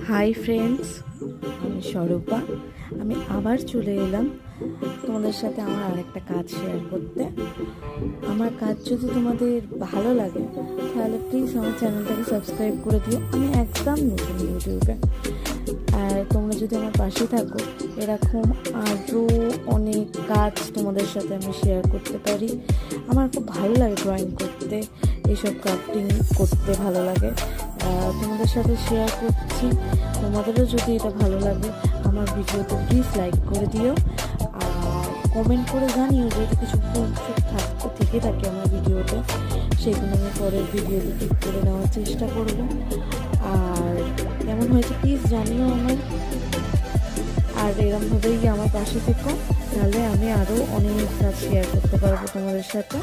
Hi friends, আমি স্বরূপা। আমি আবার চলে এলাম তোমাদের সাথে আমার আরেকটা কাজ শেয়ার করতে। আমার কাজ যদি তোমাদের ভালো লাগে তাহলে প্লিজ আমার চ্যানেলটাকে সাবস্ক্রাইব করে দিও। আমি একদম নতুন ইউটিউবে, আর তোমরা যদি আমার পাশে থাকো এরকম আরও অনেক কাজ তোমাদের সাথে আমি শেয়ার করতে পারি। আমার খুব ভালো লাগে ড্রয়িং করতে, এইসব ক্রাফটিং করতে ভালো লাগে। তোমাদের সাথে শেয়ার করছি। তোমাদেরও যদি এটা ভালো লাগে আমার ভিডিওতে প্লিজ লাইক করে দিও, আর কমেন্ট করে জানিও যদি কিছু ভুল থেকে থাকে আমার ভিডিওতে, সেগুলো আমি পরের ভিডিওতে ঠিক করে নেওয়ার চেষ্টা করব। আর কেমন হয়েছে প্লিজ জানিও আমার। আর এরমভাবেই আমার পাশে থেকো, তাহলে আমি আরও অনেক কাজ শেয়ার করতে পারবো তোমাদের সাথে।